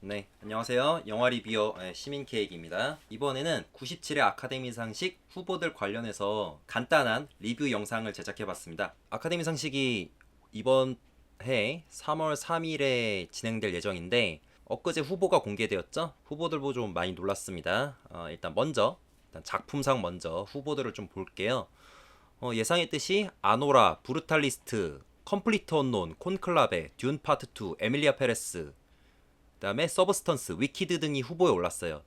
네, 안녕하세요. 영화 리뷰어 시민 케이크입니다. 이번에는 97회 아카데미 상식 후보들 관련해서 간단한 리뷰 영상을 제작해 봤습니다. 아카데미 상식이 이번 해 3월 3일에 진행될 예정인데 엊그제 후보가 공개되었죠? 후보들 보고 좀 많이 놀랐습니다. 일단 작품상 먼저 후보들을 좀 볼게요. 예상했듯이 아노라, 브루탈리스트, 컴플리트 언논, 콘클라베, 듄 파트 2, 에밀리아 페레스, 그다음에 서브스턴스, 위키드 등이 후보에 올랐어요.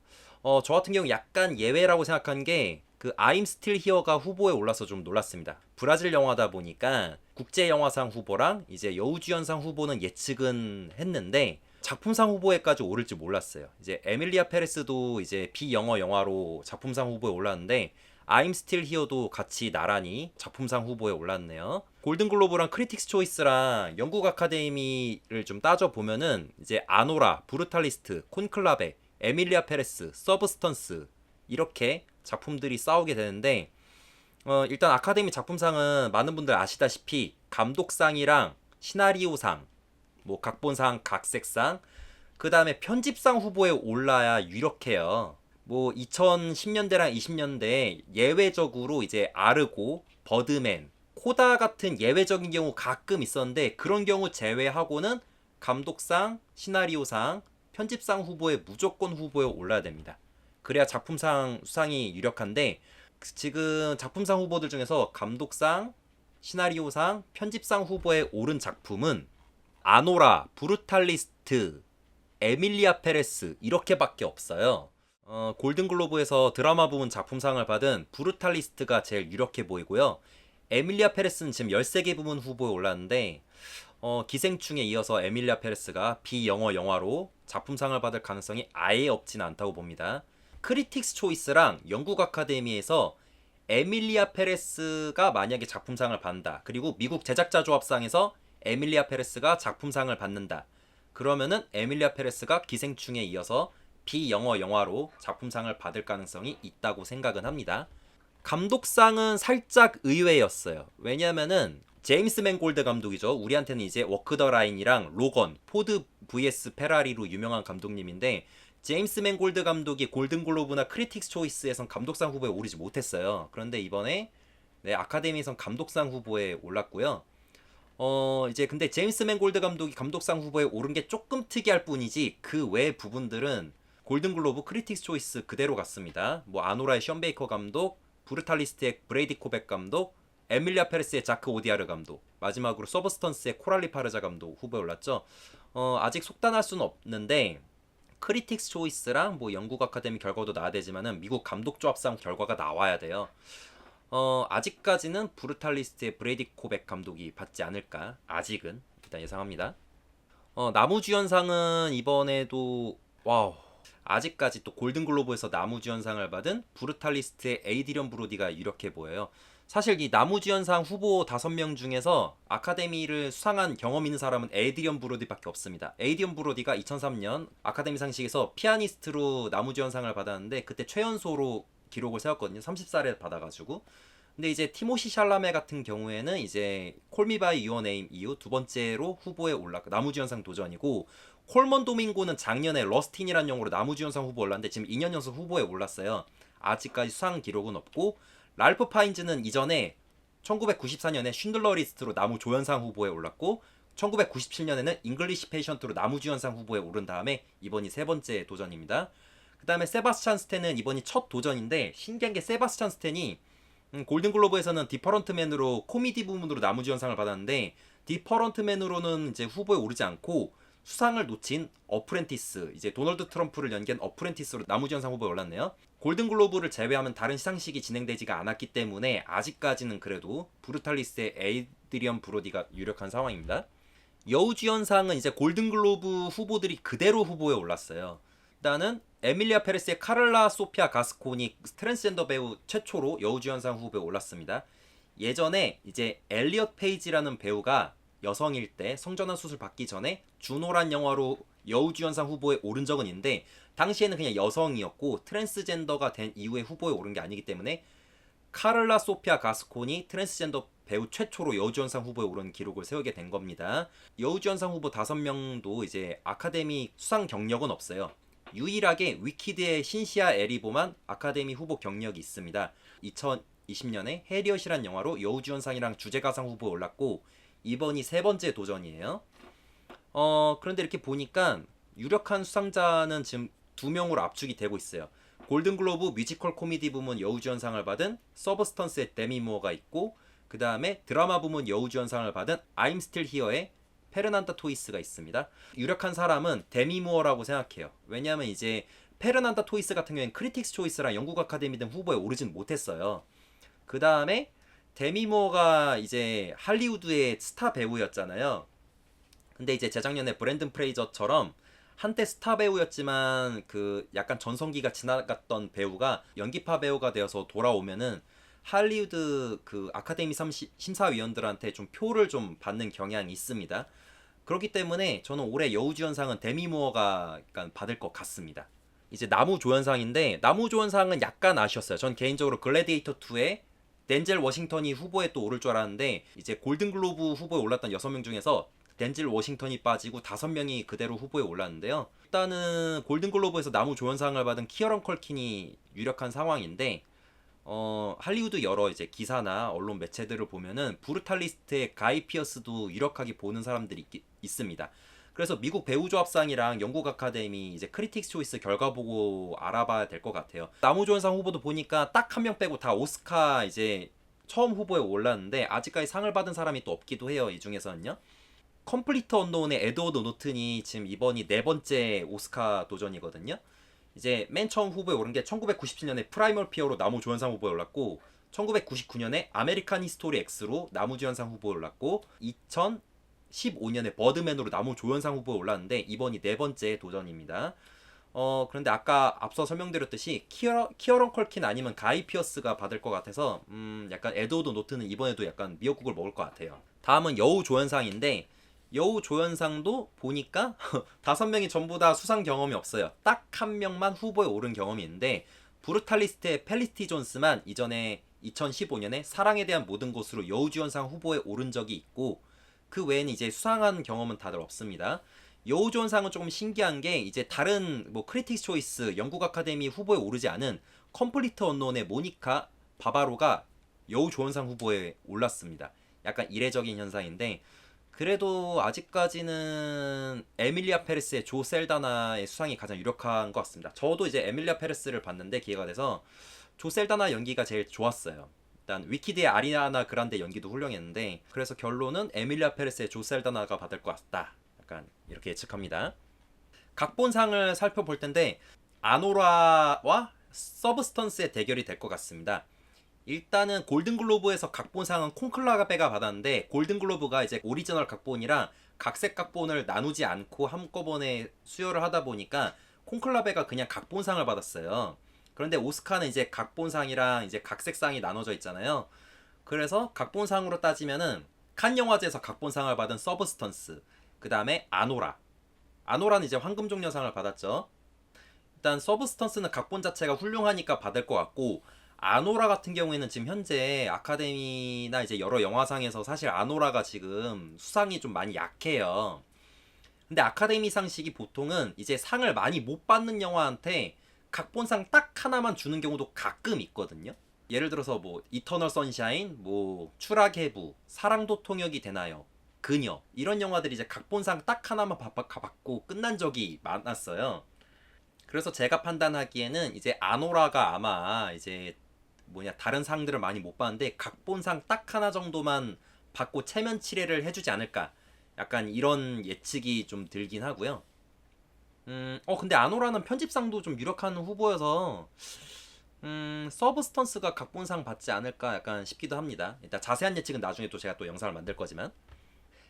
저 같은 경우 약간 예외라고 생각한 게 그 I'm Still Here가 후보에 올라서 좀 놀랐습니다. 브라질 영화다 보니까 국제 영화상 후보랑 이제 여우주연상 후보는 예측은 했는데 작품상 후보에까지 오를지 몰랐어요. 이제 에밀리아 페레스도 이제 비영어 영화로 작품상 후보에 올랐는데 I'm Still Here도 같이 나란히 작품상 후보에 올랐네요. 골든글로브랑 크리틱스 초이스랑 영국 아카데미를 좀 따져 보면은 이제 아노라, 브루탈리스트, 콘클라베, 에밀리아 페레스, 서브스턴스 이렇게 작품들이 싸우게 되는데 일단 아카데미 작품상은 많은 분들 아시다시피 감독상이랑 시나리오상, 뭐 각본상, 각색상, 그 다음에 편집상 후보에 올라야 유력해요. 뭐 2010년대랑 20년대 예외적으로 이제 아르고, 버드맨, 코다 같은 예외적인 경우 가끔 있었는데 그런 경우 제외하고는 감독상, 시나리오상, 편집상 후보에 무조건 후보에 올라야 됩니다. 그래야 작품상 수상이 유력한데 지금 작품상 후보들 중에서 감독상, 시나리오상, 편집상 후보에 오른 작품은 아노라, 브루탈리스트, 에밀리아 페레스 이렇게밖에 없어요. 골든글로브에서 드라마 부문 작품상을 받은 브루탈리스트가 제일 유력해 보이고요. 에밀리아 페레스는 지금 13개 부문 후보에 올랐는데 기생충에 이어서 에밀리아 페레스가 비영어 영화로 작품상을 받을 가능성이 아예 없진 않다고 봅니다. 크리틱스 초이스랑 영국 아카데미에서 에밀리아 페레스가 만약에 작품상을 받는다. 그리고 미국 제작자 조합상에서 에밀리아 페레스가 작품상을 받는다. 그러면은 에밀리아 페레스가 기생충에 이어서 비영어 영화로 작품상을 받을 가능성이 있다고 생각은 합니다. 감독상은 살짝 의외였어요. 왜냐면은 제임스 맨골드 감독이죠. 우리한테는 이제 워크 더 라인이랑 로건, 포드 vs 페라리로 유명한 감독님인데 제임스 맨골드 감독이 골든글로브나 크리틱스 초이스에선 감독상 후보에 오르지 못했어요. 그런데 이번에 아카데미에선 감독상 후보에 올랐고요. 이제 근데 제임스 맨골드 감독이 감독상 후보에 오른 게 조금 특이할 뿐이지 그 외 부분들은 골든글로브 크리틱스 초이스 그대로 갔습니다. 뭐 아노라의 션 베이커 감독, 브루탈리스트의 브레이디 코백 감독, 에밀리아 페레스의 자크 오디아르 감독, 마지막으로 서브스턴스의 코랄리 파르자 감독 후보에 올랐죠. 아직 속단할 수는 없는데 크리틱스 초이스랑 뭐 영국 아카데미 결과도 나와야 되지만은 미국 감독 조합상 결과가 나와야 돼요. 아직까지는 브루탈리스트의 브레이디 코백 감독이 받지 않을까 아직은 일단 예상합니다. 나무주연상은 이번에도 와우 아직까지 또 골든글로브에서 나무주연상을 받은 브루탈리스트의 에이드리언 브로디가 유력해 보여요. 사실 이 나무주연상 후보 5명 중에서 아카데미를 수상한 경험 있는 사람은 에이드리언 브로디밖에 없습니다. 에이드리언 브로디가 2003년 아카데미 상식에서 피아니스트로 나무주연상을 받았는데 그때 최연소로 기록을 세웠거든요. 30살에 받아가지고. 근데 이제 티모시 샬라메 같은 경우에는 이제 콜미 바이 유어 네임 이후 두 번째로 후보에 올랐고 나무주연상 도전이고, 콜먼 도밍고는 작년에 러스틴이라는 영화로 나무주연상 후보 올랐는데 지금 2년 연속 후보에 올랐어요. 아직까지 수상 기록은 없고, 랄프 파인즈는 이전에 1994년에 쉰들러 리스트로 나무조연상 후보에 올랐고 1997년에는 잉글리시 페이션트로 나무주연상 후보에 오른 다음에 이번이 세 번째 도전입니다. 그 다음에 세바스찬 스탠은 이번이 첫 도전인데 신기한 게 세바스찬 스탠이 골든글로브에서는 디퍼런트맨으로 코미디 부문으로 나무주연상을 받았는데 디퍼런트맨으로는 이제 후보에 오르지 않고 수상을 놓친 어프렌티스, 이제 도널드 트럼프를 연기한 어프렌티스로 나무주연상 후보에 올랐네요. 골든글로브를 제외하면 다른 시상식이 진행되지가 않았기 때문에 아직까지는 그래도 브루탈리스트의 에이드리언 브로디가 유력한 상황입니다. 여우주연상은 이제 골든글로브 후보들이 그대로 후보에 올랐어요. 일단은 에밀리아 페레스의 카를라 소피아 가스코니 트랜스젠더 배우 최초로 여우주연상 후보에 올랐습니다. 예전에 이제 엘리엇 페이지라는 배우가 여성일 때 성전환 수술 받기 전에 주노란 영화로 여우주연상 후보에 오른 적은 있는데 당시에는 그냥 여성이었고 트랜스젠더가 된 이후에 후보에 오른 게 아니기 때문에 카를라 소피아 가스콘이 트랜스젠더 배우 최초로 여우주연상 후보에 오른 기록을 세우게 된 겁니다. 여우주연상 후보 5명도 이제 아카데미 수상 경력은 없어요. 유일하게 위키드의 신시아 에리보만 아카데미 후보 경력이 있습니다. 2020년에 해리엇이란 영화로 여우주연상이랑 주제가상 후보에 올랐고 이번이 세 번째 도전이에요. 그런데 이렇게 보니까 유력한 수상자는 지금 2명으로 압축이 되고 있어요. 골든글로브 뮤지컬 코미디 부문 여우주연상을 받은 서브스턴스의 데미 무어가 있고, 그 다음에 드라마 부문 여우주연상을 받은 I'm Still Here의 페르난다 토이스가 있습니다. 유력한 사람은 데미 무어라고 생각해요. 왜냐하면 이제 페르난다 토이스 같은 경우에는 크리틱스 초이스랑 영국 아카데미 등 후보에 오르진 못했어요. 그 다음에 데미 무어가 이제 할리우드의 스타 배우였잖아요. 근데 이제 재작년에 브랜든 프레이저처럼 한때 스타 배우였지만 그 약간 전성기가 지나갔던 배우가 연기파 배우가 되어서 돌아오면은 할리우드 그 아카데미 심사위원들한테 좀 표를 좀 받는 경향이 있습니다. 그렇기 때문에 저는 올해 여우주연상은 데미 무어가 약간 받을 것 같습니다. 이제 나무조연상인데 나무조연상은 약간 아쉬웠어요. 전 개인적으로 글래디에이터 2에 덴젤 워싱턴이 후보에 또 오를 줄 알았는데 이제 골든글로브 후보에 올랐던 6명 중에서 덴젤 워싱턴이 빠지고 5명이 그대로 후보에 올랐는데요. 일단은 골든글로브에서 나무조연상을 받은 키어런 컬킨이 유력한 상황인데 할리우드 여러 이제 기사나 언론 매체들을 보면은 브루탈리스트의 가이 피어스도 유력하게 보는 사람들이 있습니다. 그래서 미국 배우조합상이랑 영국 아카데미 이제 크리틱스 초이스 결과 보고 알아봐야 될 것 같아요. 나무조연상 후보도 보니까 딱 한 명 빼고 다 오스카 이제 처음 후보에 올랐는데 아직까지 상을 받은 사람이 또 없기도 해요. 이 중에서는요. 컴플리트 언노운의 에드워드 노튼이 지금 이번이 4번째 오스카 도전이거든요. 이제 맨 처음 후보에 오른 게 1997년에 프라이멀 피어로 나무조연상 후보에 올랐고 1999년에 아메리칸 히스토리 X로 나무조연상 후보에 올랐고 2015년에 버드맨으로 나무조연상 후보에 올랐는데 이번이 4번째 도전입니다. 그런데 아까 앞서 설명드렸듯이 키어런 컬킨 아니면 가이 피어스가 받을 것 같아서 약간 에드워드 노트는 이번에도 약간 미역국을 먹을 것 같아요. 다음은 여우조연상인데 여우조연상도 보니까 5명이 전부 다 수상 경험이 없어요. 딱 한 명만 후보에 오른 경험이 있는데 브루탈리스트의 펠리티 존스만 이전에 2015년에 사랑에 대한 모든 것으로 여우조연상 후보에 오른 적이 있고 그 외에는 이제 수상한 경험은 다들 없습니다. 여우조연상은 조금 신기한 게 이제 다른 뭐 크리틱스 초이스 영국 아카데미 후보에 오르지 않은 컴플리트 언론의 모니카 바바로가 여우조연상 후보에 올랐습니다. 약간 이례적인 현상인데 그래도 아직까지는 에밀리아 페레스의 조 셀다나의 수상이 가장 유력한 것 같습니다. 저도 이제 에밀리아 페레스를 봤는데 기회가 돼서 조 셀다나 연기가 제일 좋았어요. 일단 위키드의 아리아나 그란데 연기도 훌륭했는데 그래서 결론은 에밀리아 페레스의 조 셀다나가 받을 것 같다. 약간 이렇게 예측합니다. 각본상을 살펴볼 텐데 아노라와 서브스턴스의 대결이 될 것 같습니다. 일단은 골든글로브에서 각본상은 콘클라베가 받았는데 골든글로브가 이제 오리지널 각본이랑 각색 각본을 나누지 않고 한꺼번에 수여를 하다 보니까 콘클라베가 그냥 각본상을 받았어요. 그런데 오스카는 이제 각본상이랑 이제 각색상이 나눠져 있잖아요. 그래서 각본상으로 따지면은 칸 영화제에서 각본상을 받은 서브스턴스, 그 다음에 아노라는 이제 황금종려상을 받았죠. 일단 서브스턴스는 각본 자체가 훌륭하니까 받을 것 같고 아노라 같은 경우에는 지금 현재 아카데미나 이제 여러 영화상에서 사실 아노라가 지금 수상이 좀 많이 약해요. 근데 아카데미 상식이 보통은 이제 상을 많이 못 받는 영화한테 각본상 딱 하나만 주는 경우도 가끔 있거든요. 예를 들어서 뭐 이터널 선샤인, 뭐 추락의 부, 사랑도 통역이 되나요? 그녀 이런 영화들이 이제 각본상 딱 하나만 받고 끝난 적이 많았어요. 그래서 제가 판단하기에는 이제 아노라가 아마 이제 다른 상들을 많이 못 봤는데 각본상 딱 하나 정도만 받고 체면 치레를 해주지 않을까 약간 이런 예측이 좀 들긴 하고요. 근데 아노라는 편집상도 좀 유력한 후보여서 서브스턴스가 각본상 받지 않을까 약간 싶기도 합니다. 일단 자세한 예측은 나중에 또 제가 또 영상을 만들 거지만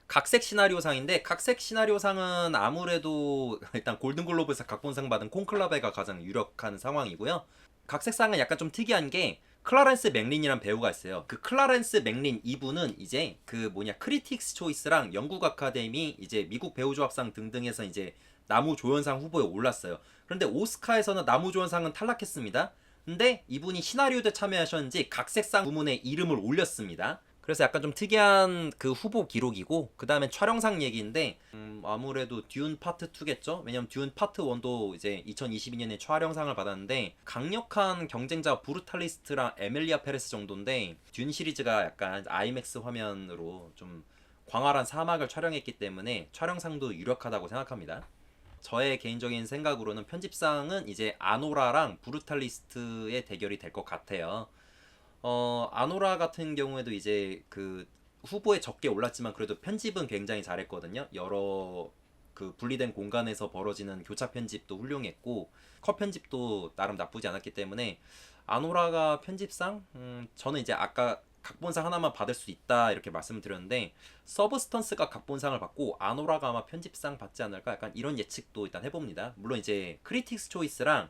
각색 시나리오상인데 각색 시나리오상은 아무래도 일단 골든글로브에서 각본상 받은 콘클라베가 가장 유력한 상황이고요. 각색상은 약간 좀 특이한 게 클라렌스 맥린이란 배우가 있어요. 그 클라렌스 맥린 이분은 이제 크리틱스 초이스랑 영국 아카데미 이제 미국 배우조합상 등등에서 이제 나무조연상 후보에 올랐어요. 그런데 오스카에서는 나무조연상은 탈락했습니다. 근데 이분이 시나리오에 참여하셨는지 각색상 부문에 이름을 올렸습니다. 그래서 약간 좀 특이한 그 후보 기록이고, 그 다음에 촬영상 얘기인데 아무래도 듄 파트 2겠죠. 왜냐면 듄 파트 1도 이제 2022년에 촬영상을 받았는데, 강력한 경쟁자 브루탈리스트랑 에밀리아 페레스 정도인데, 듄 시리즈가 약간 아이맥스 화면으로 좀 광활한 사막을 촬영했기 때문에 촬영상도 유력하다고 생각합니다. 저의 개인적인 생각으로는 편집상은 이제 아노라랑 브루탈리스트의 대결이 될 것 같아요. 아노라 같은 경우에도 이제 그 후보에 적게 올랐지만 그래도 편집은 굉장히 잘했거든요. 여러 그 분리된 공간에서 벌어지는 교차 편집도 훌륭했고, 컷 편집도 나름 나쁘지 않았기 때문에 아노라가 편집상, 저는 이제 아까 각본상 하나만 받을 수 있다 이렇게 말씀을 드렸는데, 서브스턴스가 각본상을 받고 아노라가 아마 편집상 받지 않을까, 약간 이런 예측도 일단 해봅니다. 물론 이제 크리틱스 초이스랑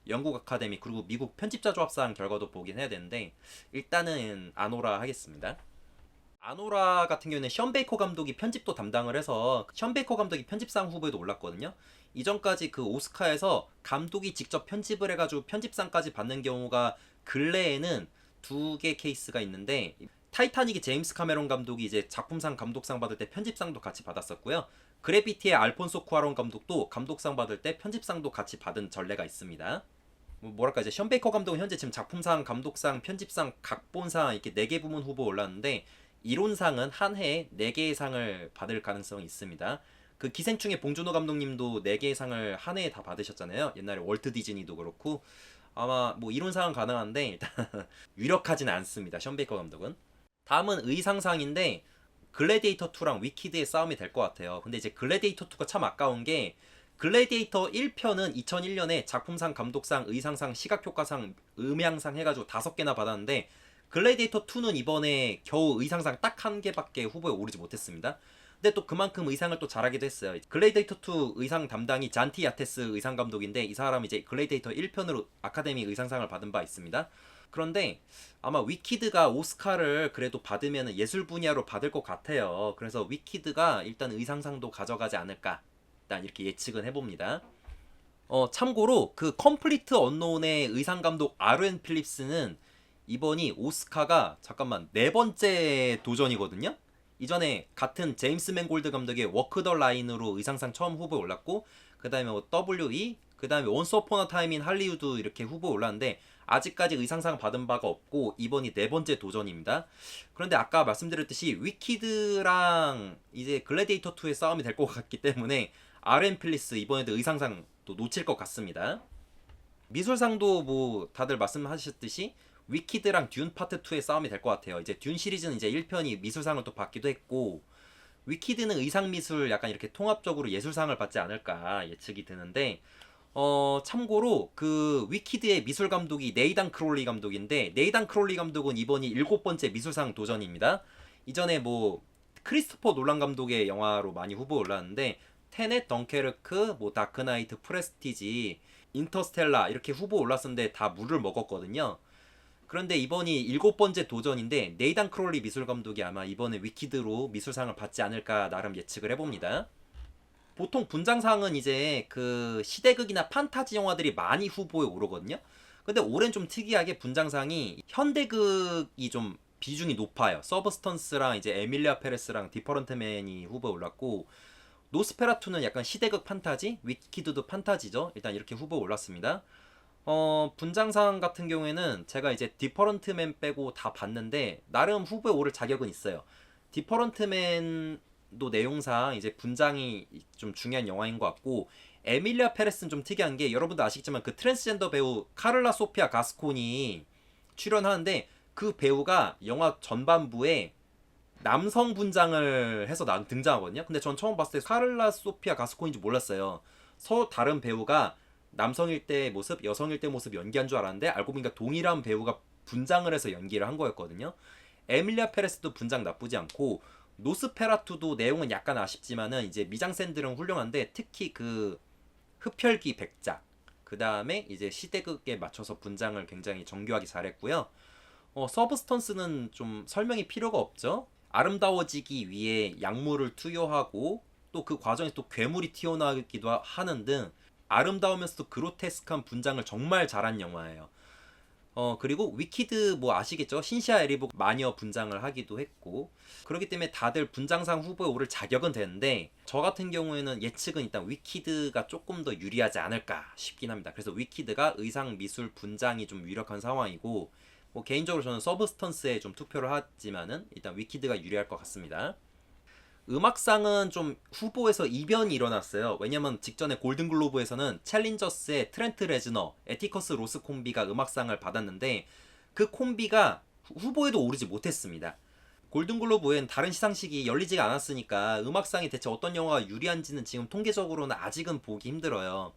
영국 아카데미 그리고 미국 편집자 조합상 결과도 보긴 해야 되는데, 일단은 아노라 하겠습니다. 아노라 같은 경우는 션 베이커 감독이 편집도 담당을 해서 션 베이커 감독이 편집상 후보에도 올랐거든요. 이전까지 그 오스카에서 감독이 직접 편집을 해가지고 편집상까지 받는 경우가 근래에는 두 개 케이스가 있는데, 타이타닉이 제임스 카메론 감독이 이제 작품상 감독상 받을 때 편집상도 같이 받았었고요. 그래비티의 알폰소 쿠아론 감독도 감독상 받을 때 편집상도 같이 받은 전례가 있습니다. 뭐랄까, 이제 션 베이커 감독은 현재 지금 작품상, 감독상, 편집상, 각본상 이렇게 4개 부문 후보 올랐는데, 이론상은 한 해에 4개의 상을 받을 가능성이 있습니다. 그 기생충의 봉준호 감독님도 4개의 상을 한 해에 다 받으셨잖아요. 옛날에 월트 디즈니도 그렇고. 아마 뭐 이론상은 가능한데 일단 유력하진 않습니다. 션 베이커 감독은. 다음은 의상상인데, 글래디에이터 2랑 위키드의 싸움이 될 것 같아요. 근데 이제 글래디에이터 2가 참 아까운 게, 글래디에이터 1편은 2001년에 작품상, 감독상, 의상상, 시각효과상, 음향상 해가지고 5개나 받았는데, 글래디에이터 2는 이번에 겨우 의상상 딱 1개밖에 후보에 오르지 못했습니다. 근데 또 그만큼 의상을 또 잘하기도 했어요. 글래디에이터 2 의상 담당이 잔티 야테스 의상 감독인데, 이 사람이 이제 글래디에이터 1편으로 아카데미 의상상을 받은 바 있습니다. 그런데 아마 위키드가 오스카를 그래도 받으면 예술 분야로 받을 것 같아요. 그래서 위키드가 일단 의상상도 가져가지 않을까, 일단 이렇게 예측은 해봅니다. 참고로 그 컴플리트 언노운의 의상 감독 아르엔 필립스는 이번이 오스카가 잠깐만 4번째 도전이거든요. 이전에 같은 제임스 맨골드 감독의 워크 더 라인으로 의상상 처음 후보에 올랐고, 그 다음에 뭐 WE, 그 다음에 원스 어폰 어 타임 인 할리우드 이렇게 후보에 올랐는데, 아직까지 의상상 받은 바가 없고 이번이 4번째 도전입니다. 그런데 아까 말씀드렸듯이 위키드랑 이제 글래디에이터 2의 싸움이 될 것 같기 때문에 아렌 필리스 이번에도 의상상 또 놓칠 것 같습니다. 미술상도 뭐 다들 말씀하셨듯이 위키드랑 듄 파트 2의 싸움이 될 것 같아요. 이제 듄 시리즈는 이제 1편이 미술상을 또 받기도 했고, 위키드는 의상 미술 약간 이렇게 통합적으로 예술상을 받지 않을까 예측이 드는데, 참고로 그 위키드의 미술 감독이 네이단 크롤리 감독인데, 네이단 크롤리 감독은 이번이 7번째 미술상 도전입니다. 이전에 뭐 크리스토퍼 놀란 감독의 영화로 많이 후보에 올랐는데, 테넷, 덩케르크, 뭐 다크나이트, 프레스티지, 인터스텔라 이렇게 후보 올랐었는데 다 물을 먹었거든요. 그런데 이번이 7번째 도전인데, 네이단 크롤리 미술 감독이 아마 이번에 위키드로 미술상을 받지 않을까 나름 예측을 해봅니다. 보통 분장상은 이제 그 시대극이나 판타지 영화들이 많이 후보에 오르거든요. 근데 올해는 좀 특이하게 분장상이 현대극이 좀 비중이 높아요. 서브스턴스랑 이제 에밀리아 페레스랑 디퍼런트맨이 후보에 올랐고, 노스페라투는 약간 시대극 판타지, 위키드도 판타지죠. 일단 이렇게 후보에 올랐습니다. 분장상 같은 경우에는 제가 이제 디퍼런트맨 빼고 다 봤는데 나름 후보에 오를 자격은 있어요. 디퍼런트맨도 내용상 이제 분장이 좀 중요한 영화인 것 같고, 에밀리아 페레스는 좀 특이한 게, 여러분도 아시겠지만 그 트랜스젠더 배우 카를라 소피아 가스콘이 출연하는데, 그 배우가 영화 전반부에 남성 분장을 해서 등장하거든요. 근데 전 처음 봤을 때 카를라 소피아 가스콘인지 몰랐어요. 서로 다른 배우가 남성일 때 모습, 여성일 때 모습 연기한 줄 알았는데, 알고 보니까 동일한 배우가 분장을 해서 연기를 한 거였거든요. 에밀리아 페레스도 분장 나쁘지 않고, 노스페라투도 내용은 약간 아쉽지만은 이제 미장센들은 훌륭한데, 특히 그 흡혈귀 백작, 그 다음에 이제 시대극에 맞춰서 분장을 굉장히 정교하게 잘했고요. 서브스턴스는 좀 설명이 필요가 없죠. 아름다워지기 위해 약물을 투여하고, 또 그 과정에서 또 괴물이 튀어나오기도 하는 등 아름다우면서도 그로테스크한 분장을 정말 잘한 영화예요. 그리고 위키드 뭐 아시겠죠? 신시아 에리복 마녀 분장을 하기도 했고, 그렇기 때문에 다들 분장상 후보에 오를 자격은 되는데, 저 같은 경우에는 예측은 일단 위키드가 조금 더 유리하지 않을까 싶긴 합니다. 그래서 위키드가 의상, 미술, 분장이 좀 유력한 상황이고, 뭐 개인적으로 저는 서브스턴스에 좀 투표를 하지만은 일단 위키드가 유리할 것 같습니다. 음악상은 좀 후보에서 이변이 일어났어요. 왜냐면 직전에 골든글로브에서는 챌린저스의 트렌트 레즈너, 에티커스 로스 콤비가 음악상을 받았는데 그 콤비가 후보에도 오르지 못했습니다. 골든글로브엔 다른 시상식이 열리지가 않았으니까 음악상이 대체 어떤 영화가 유리한지는 지금 통계적으로는 아직은 보기 힘들어요.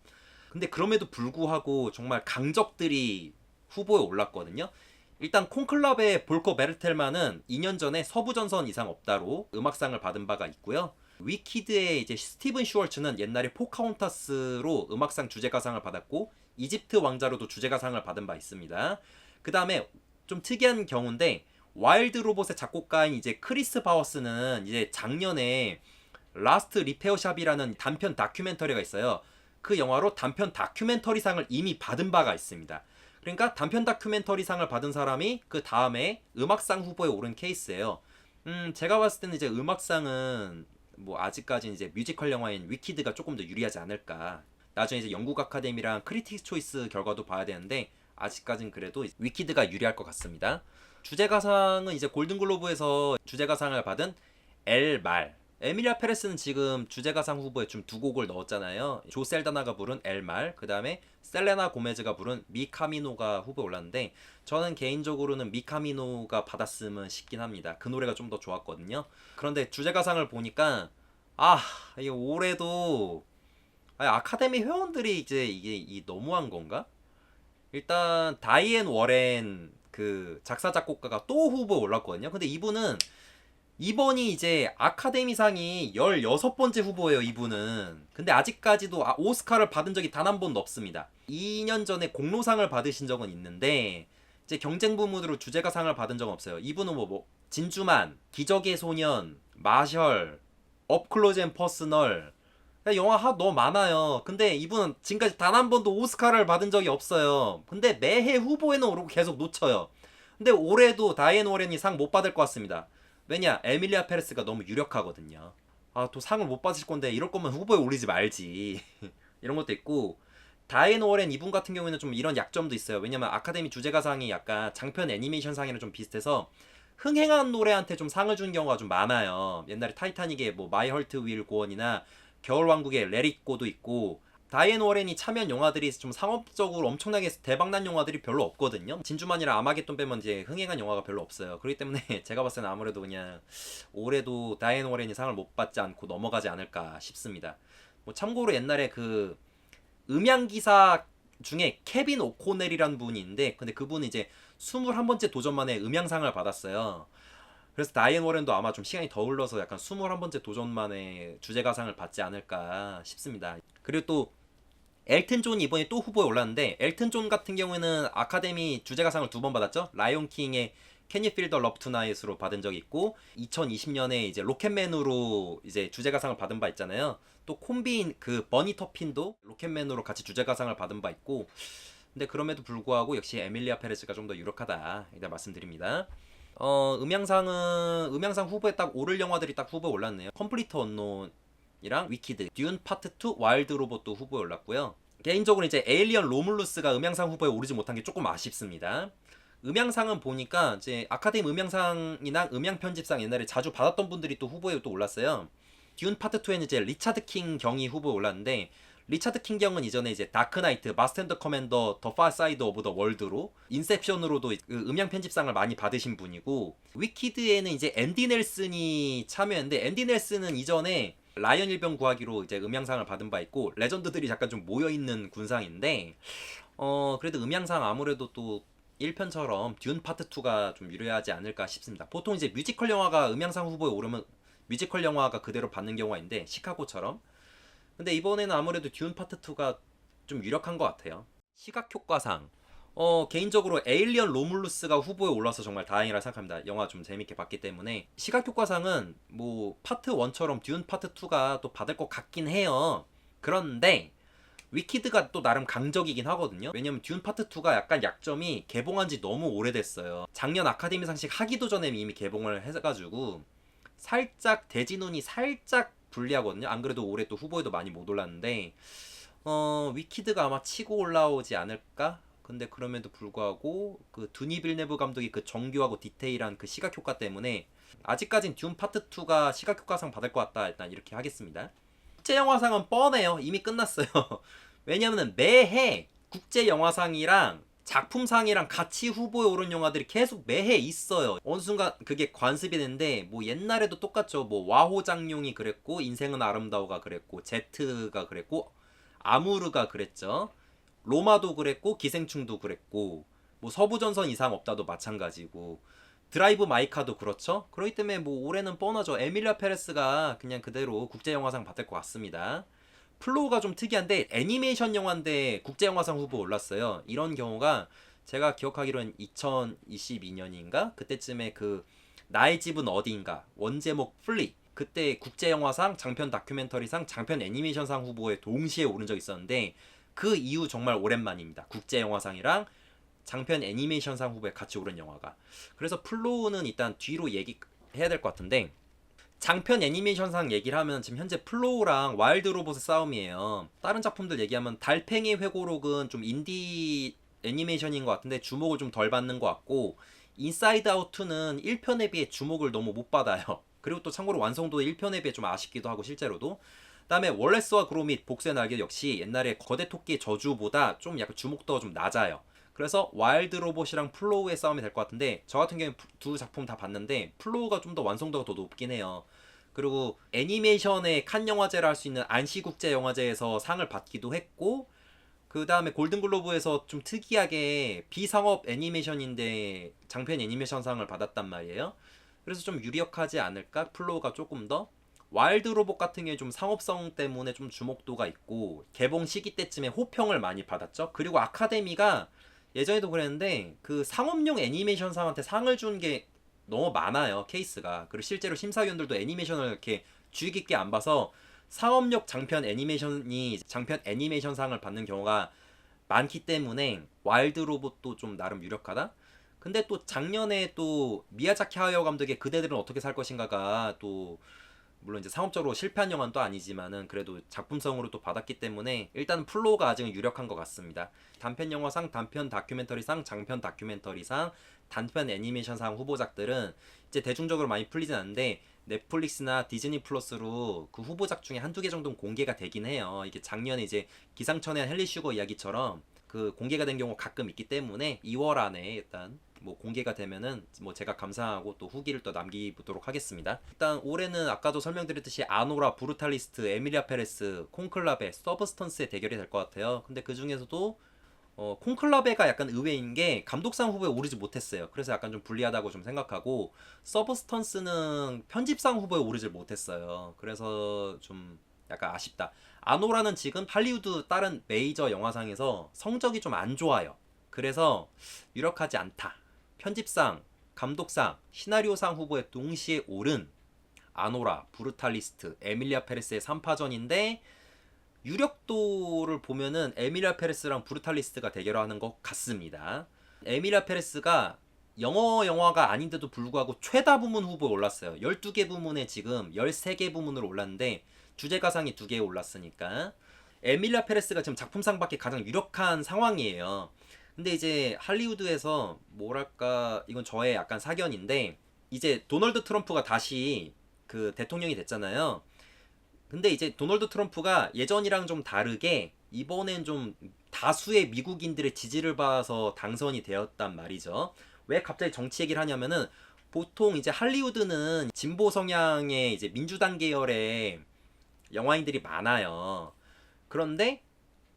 근데 그럼에도 불구하고 정말 강적들이 후보에 올랐거든요. 일단 콘클럽의 볼커 베르텔만은 2년 전에 서부전선 이상 없다로 음악상을 받은 바가 있고요. 위키드의 이제 스티븐 슈월츠는 옛날에 포카혼타스로 음악상 주제가상을 받았고 이집트 왕자로도 주제가상을 받은 바 있습니다. 그 다음에 좀 특이한 경우인데 와일드 로봇의 작곡가인 이제 크리스 바워스는 이제 작년에 라스트 리페어샵이라는 단편 다큐멘터리가 있어요. 그 영화로 단편 다큐멘터리상을 이미 받은 바가 있습니다. 그러니까 단편 다큐멘터리상을 받은 사람이 그 다음에 음악상 후보에 오른 케이스예요. 제가 봤을 때는 이제 음악상은 뭐 아직까지는 이제 뮤지컬 영화인 위키드가 조금 더 유리하지 않을까. 나중에 이제 영국 아카데미랑 크리틱스 초이스 결과도 봐야 되는데 아직까진 그래도 위키드가 유리할 것 같습니다. 주제가상은 이제 골든글로브에서 주제가상을 받은 엘말, 에밀리아 페레스는 지금 주제가상 후보에 좀 두 곡을 넣었잖아요. 조 셀다나가 부른 엘말, 그 다음에 셀레나 고메즈가 부른 미카미노가 후보에 올랐는데 저는 개인적으로는 미카미노가 받았으면 싶긴 합니다. 그 노래가 좀 더 좋았거든요. 그런데 주제가상을 보니까 이게 올해도 아카데미 회원들이 이제 이게 너무한 건가? 일단 다이앤 워렌 그 작사 작곡가가 또 후보에 올랐거든요. 근데 이분은 이번이 이제 아카데미상이 16번째 후보예요, 이분은. 근데 아직까지도 오스카를 받은 적이 단 한 번도 없습니다. 2년 전에 공로상을 받으신 적은 있는데 이제 경쟁 부문으로 주제가상을 받은 적은 없어요. 이분은 진주만, 기적의 소년, 마셜, 업클로즈 앤 퍼스널 영화 너무 많아요. 근데 이분은 지금까지 단 한 번도 오스카를 받은 적이 없어요. 근데 매해 후보에는 오르고 계속 놓쳐요. 근데 올해도 다이앤 워렌이 상 못 받을 것 같습니다. 왜냐? 에밀리아 페레스가 너무 유력하거든요. 또 상을 못 받으실 건데 이럴 거면 후보에 올리지 말지. 이런 것도 있고 다이앤 워렌 이분 같은 경우에는 좀 이런 약점도 있어요. 왜냐면 아카데미 주제가상이 약간 장편 애니메이션 상이랑 좀 비슷해서 흥행한 노래한테 좀 상을 주는 경우가 좀 많아요. 옛날에 타이타닉의 뭐 마이 헐트 윌 고원이나 겨울왕국의 레릿고도 있고 다이앤 워렌이 참여한 영화들이 좀 상업적으로 엄청나게 대박난 영화들이 별로 없거든요. 진주만이랑 아마겟돈 빼면 이제 흥행한 영화가 별로 없어요. 그렇기 때문에 제가 봤을 때는 아무래도 그냥 올해도 다이앤 워렌이 상을 못 받지 않고 넘어가지 않을까 싶습니다. 뭐 참고로 옛날에 그 음향기사 중에 케빈 오코넬이라는 분이 있는데 근데 그분은 이제 21번째 도전 만에 음향상을 받았어요. 그래서 다이앤 워렌도 아마 좀 시간이 더 흘러서 약간 21번째 도전 만에 주제가상을 받지 않을까 싶습니다. 그리고 또 엘튼 존이 이번에 또 후보에 올랐는데 엘튼 존 같은 경우에는 아카데미 주제가상을 두 번 받았죠. 라이온 킹의 Can You Feel the Love Tonight으로 받은 적이 있고 2020년에 이제 로켓맨으로 이제 주제가상을 받은 바 있잖아요. 또 콤비인 그 버니 터핀도 로켓맨으로 같이 주제가상을 받은 바 있고 근데 그럼에도 불구하고 역시 에밀리아 페레스가 좀 더 유력하다 일단 말씀드립니다. 음향상 후보에 딱 오를 영화들이 딱 후보에 올랐네요. 컴플리트 언론이랑 위키드, 듄 파트 2, 와일드 로봇도 후보에 올랐고요. 개인적으로 이제 에일리언 로물루스가 음향상 후보에 오르지 못한 게 조금 아쉽습니다. 음향상은 보니까 이제 아카데미 음향상이나 음향 편집상 옛날에 자주 받았던 분들이 또 후보에 또 올랐어요. 듄 파트 2에는 이제 리차드 킹 경이 후보에 올랐는데 리차드 킹 경은 이전에 이제 다크나이트, 마스터 앤더 커맨더, 더 파 사이드 오브 더 월드로 인셉션으로도 그 음향 편집상을 많이 받으신 분이고 위키드에는 이제 앤디 넬슨이 참여했는데 앤디 넬슨은 이전에 라이언 일병 구하기로 이제 음향상을 받은 바 있고 레전드들이 약간 좀 모여 있는 군상인데 그래도 음향상 아무래도 또 1편처럼 듄 파트 2가 좀 유리하지 않을까 싶습니다. 보통 이제 뮤지컬 영화가 음향상 후보에 오르면 뮤지컬 영화가 그대로 받는 경우가 있는데 시카고처럼 근데 이번에는 아무래도 듄 파트 2가 좀 유력한 것 같아요. 시각 효과상 개인적으로 에일리언 로물루스가 후보에 올라서 정말 다행이라 생각합니다. 영화 좀 재밌게 봤기 때문에 시각 효과상은 뭐 파트 1처럼 듄 파트 2가 또 받을 것 같긴 해요. 그런데 위키드가 또 나름 강적이긴 하거든요. 왜냐면 듄 파트 2가 약간 약점이 개봉한 지 너무 오래됐어요. 작년 아카데미 상식 하기도 전에 이미 개봉을 해가지고 살짝 대진운이 살짝 불리하거든요. 안 그래도 올해 또 후보에도 많이 못 올랐는데 위키드가 아마 치고 올라오지 않을까? 근데 그럼에도 불구하고 그 두니 빌네브 감독이 그 정교하고 디테일한 그 시각 효과 때문에 아직까진 듄 파트 2가 시각 효과상 받을 것 같다. 일단 이렇게 하겠습니다. 국제 영화상은 뻔해요. 이미 끝났어요. 왜냐면은 매해 국제 영화상이랑 작품상이랑 같이 후보에 오른 영화들이 계속 매해 있어요. 어느 순간 그게 관습이 되는데 뭐 옛날에도 똑같죠. 뭐 와호장룡이 그랬고 인생은 아름다워가 그랬고 제트가 그랬고 아무르가 그랬죠. 로마도 그랬고 기생충도 그랬고 뭐 서부전선 이상 없다도 마찬가지고 드라이브 마이카도 그렇죠. 그렇기 때문에 뭐 올해는 뻔하죠. 에밀리아 페레스가 그냥 그대로 국제영화상 받을 것 같습니다. 플로우가 좀 특이한데 애니메이션 영화인데 국제영화상 후보 올랐어요. 이런 경우가 제가 기억하기로는 2022년인가 그때쯤에 그 나의 집은 어디인가 원제목 플리 그때 국제영화상 장편 다큐멘터리상 장편 애니메이션상 후보에 동시에 오른 적이 있었는데 그 이후 정말 오랜만입니다. 국제영화상이랑 장편 애니메이션상 후보에 같이 오른 영화가. 그래서 플로우는 일단 뒤로 얘기해야 될 것 같은데 장편 애니메이션상 얘기를 하면 지금 현재 플로우랑 와일드 로봇의 싸움이에요. 다른 작품들 얘기하면 달팽이 회고록은 좀 인디 애니메이션인 것 같은데 주목을 좀 덜 받는 것 같고 인사이드 아웃 2는 1편에 비해 주목을 너무 못 받아요. 그리고 또 참고로 완성도 1편에 비해 좀 아쉽기도 하고 실제로도. 그다음에 월레스와 그로 및 복수의 날개 역시 옛날에 거대 토끼의 저주보다 좀 약간 주목도가 좀 낮아요. 그래서 와일드 로봇이랑 플로우의 싸움이 될 것 같은데 저 같은 경우는 두 작품 다 봤는데 플로우가 좀 더 완성도가 더 높긴 해요. 그리고 애니메이션의 칸 영화제를 할 수 있는 안시국제 영화제에서 상을 받기도 했고 그 다음에 골든글로브에서 좀 특이하게 비상업 애니메이션인데 장편 애니메이션상을 받았단 말이에요. 그래서 좀 유력하지 않을까? 플로우가 조금 더 와일드 로봇 같은 경우에 좀 상업성 때문에 좀 주목도가 있고 개봉 시기 때쯤에 호평을 많이 받았죠. 그리고 아카데미가 예전에도 그랬는데 그 상업용 애니메이션상한테 상을 준 게 너무 많아요 케이스가. 그리고 실제로 심사위원들도 애니메이션을 이렇게 주의 깊게 안 봐서 상업용 장편 애니메이션이 장편 애니메이션상을 받는 경우가 많기 때문에 와일드 로봇도 좀 나름 유력하다. 근데 또 작년에 또 미야자키 하야오 감독의 그대들은 어떻게 살 것인가가 또 물론 이제 상업적으로 실패한 영화는 또 아니지만은 그래도 작품성으로 또 받았기 때문에 일단 플로우가 아직은 유력한 것 같습니다. 단편 영화상, 단편 다큐멘터리상, 장편 다큐멘터리상, 단편 애니메이션상 후보작들은 이제 대중적으로 많이 풀리진 않는데 넷플릭스나 디즈니 플러스로 그 후보작 중에 한두 개 정도는 공개가 되긴 해요. 이게 작년에 이제 기상천외한 헨리 슈거 이야기처럼 그 공개가 된 경우 가끔 있기 때문에 2월 안에 일단 뭐 공개가 되면은 뭐 제가 감사하고 또 후기를 또 남기도록 하겠습니다. 일단 올해는 아까도 설명드렸듯이 아노라, 브루탈리스트, 에밀리아 페레스, 콘클라베, 서브스턴스의 대결이 될 것 같아요. 근데 그 중에서도 콘클라베가 약간 의외인 게 감독상 후보에 오르지 못했어요. 그래서 약간 좀 불리하다고 좀 생각하고 서브스턴스는 편집상 후보에 오르지 못했어요. 그래서 좀 약간 아쉽다. 아노라는 지금 할리우드 다른 메이저 영화상에서 성적이 좀 안 좋아요. 그래서 유력하지 않다. 편집상, 감독상, 시나리오상 후보에 동시에 오른 아노라, 브루탈리스트, 에밀리아 페레스의 3파전인데 유력도를 보면은 에밀리아 페레스랑 브루탈리스트가 대결하는 것 같습니다. 에밀리아 페레스가 영어 영화가 아닌데도 불구하고 최다 부문 후보에 올랐어요. 12개 부문에 지금 13개 부문으로 올랐는데 주제가상이 2개 올랐으니까 에밀리아 페레스가 지금 작품상 받기 가장 유력한 상황이에요. 근데 이제 할리우드에서 뭐랄까 이건 저의 약간 사견인데 이제 도널드 트럼프가 다시 그 대통령이 됐잖아요. 근데 이제 도널드 트럼프가 예전이랑 좀 다르게 이번엔 좀 다수의 미국인들의 지지를 받아서 당선이 되었단 말이죠. 왜 갑자기 정치 얘기를 하냐면은 보통 이제 할리우드는 진보 성향의 이제 민주당 계열의 영화인들이 많아요. 그런데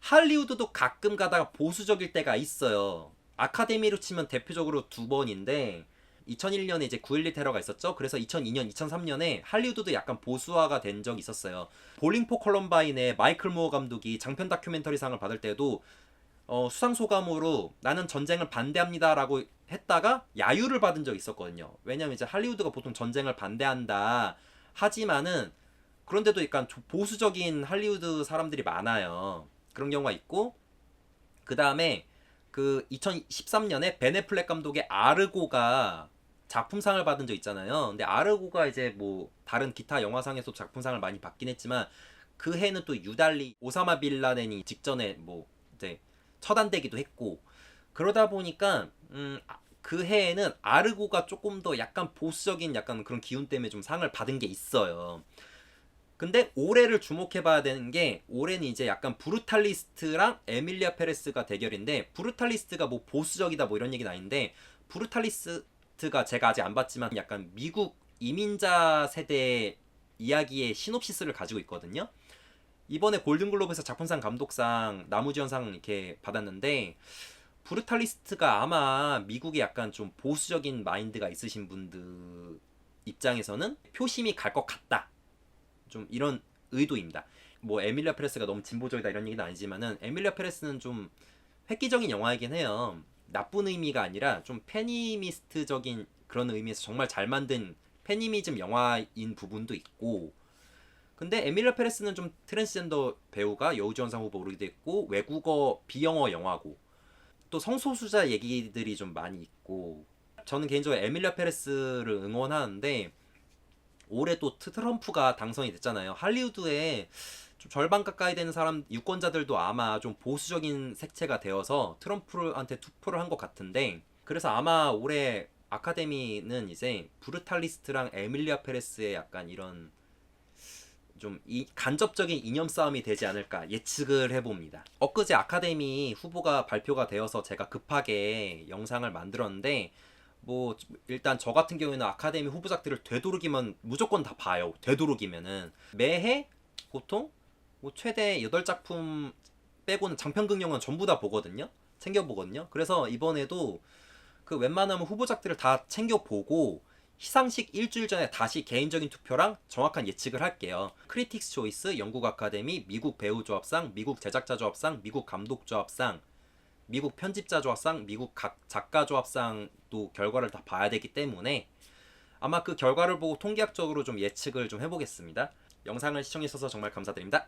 할리우드도 가끔 가다가 보수적일 때가 있어요. 아카데미로 치면 대표적으로 2번인데 2001년에 이제 9.11 테러가 있었죠. 그래서 2002년, 2003년에 할리우드도 약간 보수화가 된 적이 있었어요. 볼링 포 컬럼바인의 마이클 무어 감독이 장편 다큐멘터리상을 받을 때도 수상 소감으로 나는 전쟁을 반대합니다라고 했다가 야유를 받은 적이 있었거든요. 왜냐면 이제 할리우드가 보통 전쟁을 반대한다 하지만은 그런데도 약간 보수적인 할리우드 사람들이 많아요. 그런 경우가 있고, 그 다음에 그 2013년에 벤 애플렉 감독의 아르고가 작품상을 받은 적 있잖아요. 근데 아르고가 이제 뭐 다른 기타 영화상에서 작품상을 많이 받긴 했지만 그 해는 또 유달리 오사마 빌라덴이 직전에 뭐 이제 처단되기도 했고, 그러다 보니까 그 해에는 아르고가 조금 더 약간 보수적인 약간 그런 기운 때문에 좀 상을 받은 게 있어요. 근데 올해를 주목해봐야 되는 게, 올해는 이제 약간 브루탈리스트랑 에밀리아 페레스가 대결인데, 브루탈리스트가 뭐 보수적이다 뭐 이런 얘기는 아닌데, 브루탈리스트가 제가 아직 안 봤지만 약간 미국 이민자 세대 이야기의 시놉시스를 가지고 있거든요. 이번에 골든글로브에서 작품상, 감독상, 나무주연상 이렇게 받았는데, 브루탈리스트가 아마 미국에 약간 좀 보수적인 마인드가 있으신 분들 입장에서는 표심이 갈 것 같다, 좀 이런 의도입니다. 뭐 에밀리아 페레스가 너무 진보적이다 이런 얘기는 아니지만은, 에밀리아 페레스는 좀 획기적인 영화이긴 해요. 나쁜 의미가 아니라 좀 페니미스트적인 그런 의미에서 정말 잘 만든 페니미즘 영화인 부분도 있고, 근데 에밀리아 페레스는 좀 트랜스젠더 배우가 여우주연상 후보 오르기도 했고, 외국어 비영어 영화고, 또 성소수자 얘기들이 좀 많이 있고, 저는 개인적으로 에밀리아 페레스를 응원하는데, 올해 또 트럼프가 당선이 됐잖아요. 할리우드에 좀 절반 가까이 되는 사람 유권자들도 아마 좀 보수적인 색채가 되어서 트럼프한테 투표를 한 것 같은데, 그래서 아마 올해 아카데미는 이제 브루탈리스트랑 에밀리아 페레스의 약간 이런 좀 간접적인 이념 싸움이 되지 않을까 예측을 해봅니다. 엊그제 아카데미 후보가 발표가 되어서 제가 급하게 영상을 만들었는데, 뭐 일단 저 같은 경우에는 아카데미 후보작들을 되도록이면 무조건 다 봐요. 되도록이면은 매해 보통 뭐 최대 8작품 빼고는 장편극 영화는 전부 다 보거든요. 챙겨보거든요. 그래서 이번에도 그 웬만하면 후보작들을 다 챙겨보고 시상식 일주일 전에 다시 개인적인 투표랑 정확한 예측을 할게요. 크리틱스 초이스, 영국 아카데미, 미국 배우 조합상, 미국 제작자 조합상, 미국 감독 조합상, 미국 편집자 조합상, 미국 각 작가 조합상도 결과를 다 봐야 되기 때문에 아마 그 결과를 보고 통계학적으로 좀 예측을 좀 해보겠습니다. 영상을 시청해주셔서 정말 감사드립니다.